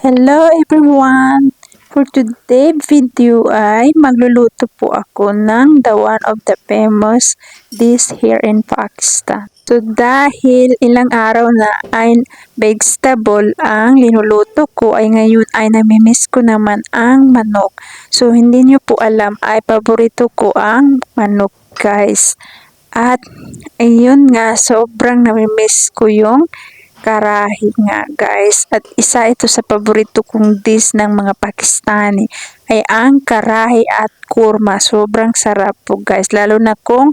Hello everyone! For today video ay magluluto po ako ng the one of the famous dish here in Pakistan. So dahil ilang araw na ay vegetable ang linuluto ko ay ngayon ay namimiss ko naman ang manok. So hindi nyo po alam ay paborito ko ang manok guys. At ayun nga sobrang namimiss ko yung karahi nga guys, at isa ito sa paborito kong dish ng mga Pakistani ay ang karahi at kurma. Sobrang sarap po guys, lalo na kung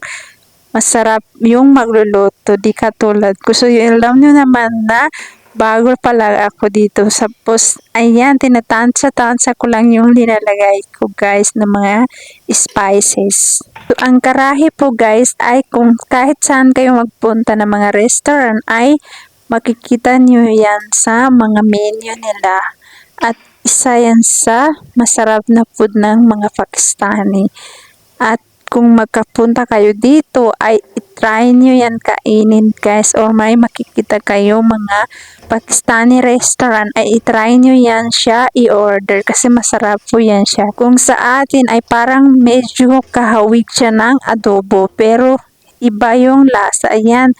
masarap yung magluluto, di katulad ko. So alam nyo naman na bago pa lang ako dito, tapos ayan tinatansya-tansya ko lang yung nilalagay ko guys ng mga spices. So ang karahi po guys ay kung kahit saan kayo magpunta ng mga restaurant ay makikita nyo yan sa mga menu nila, at isa yan sa masarap na food ng mga Pakistani. At kung magkapunta kayo dito ay itry nyo yan kainin guys, or may makikita kayo mga Pakistani restaurant ay itry nyo yan siya i-order kasi masarap po yan siya. Kung sa atin ay parang medyo kahawig siya ng adobo pero iba yung lasa. Ayan,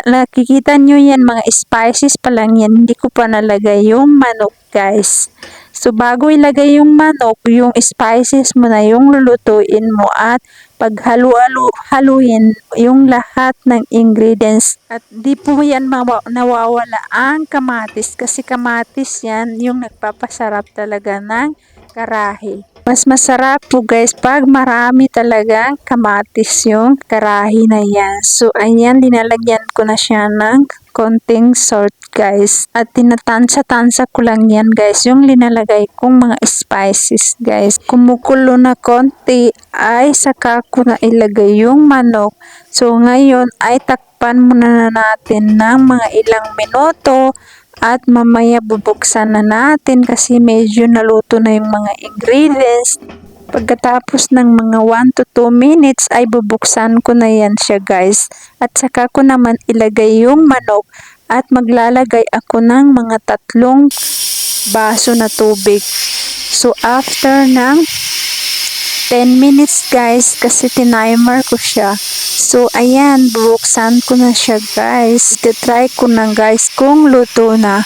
nakikita nyo yan, mga spices pa lang yan, hindi ko pa nalagay yung manok guys. So bago ilagay yung manok, yung spices mo na yung lulutuin mo, at haluin yung lahat ng ingredients. At di po yan nawawala ang kamatis kasi kamatis yan yung nagpapasarap talaga ng karahi. Mas masarap po guys pag marami talagang kamatis yung karahi na yan. So ayan, linalagyan ko na siya ng konting salt guys, at tinatansya-tansya ko lang yan guys yung linalagay kong mga spices guys. Kumukulo na konti ay saka ko na ilagay yung manok. So ngayon ay takpan muna na natin ng mga ilang minuto at mamaya bubuksan na natin kasi medyo naluto na yung mga ingredients. Pagkatapos ng mga 1 to 2 minutes ay bubuksan ko na yan siya guys, at saka ko naman ilagay yung manok, at maglalagay ako ng mga 3 baso na tubig. So after ng 10 minutes guys, kasi tinimer ko siya. So ayan, bubuksan ko na siya guys. Try ko na guys kung luto na.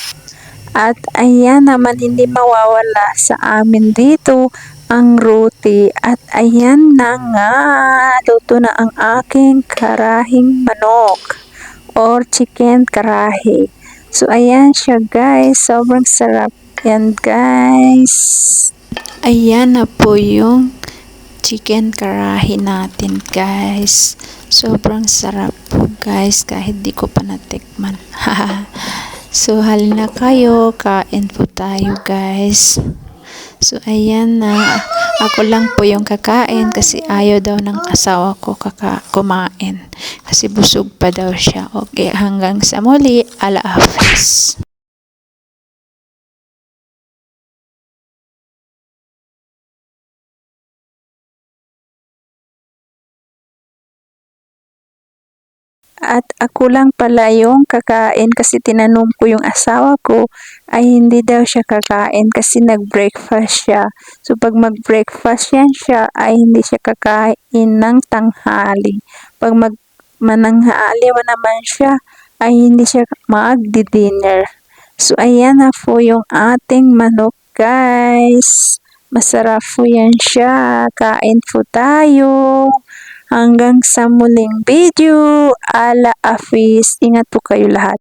At ayan naman, hindi mawawala sa amin dito ang roti. At ayan na nga, luto na ang aking karahing manok or chicken karahi. So ayan siya guys, sobrang sarap yan guys. Ayan na po yung chicken karahi natin guys. Sobrang sarap po guys, kahit di ko pa natikman. So halina kayo, kain po tayo guys. So ayan na, ako lang po yung kakain kasi ayaw daw ng asawa ko kumain kasi busog pa daw siya. Okay, hanggang sa muli, ala hafiz. At ako lang pala yung kakain kasi tinanong ko yung asawa ko ay hindi daw siya kakain kasi nag-breakfast siya. So pag mag-breakfast yan siya ay hindi siya kakain ng tanghali. Pag mananghali naman siya ay hindi siya mag-dinner. So ayan na po yung ating manok guys. Masarap po yan siya. Kain po tayo. Hanggang sa muling video, ala hafiz. Ingat po kayo lahat.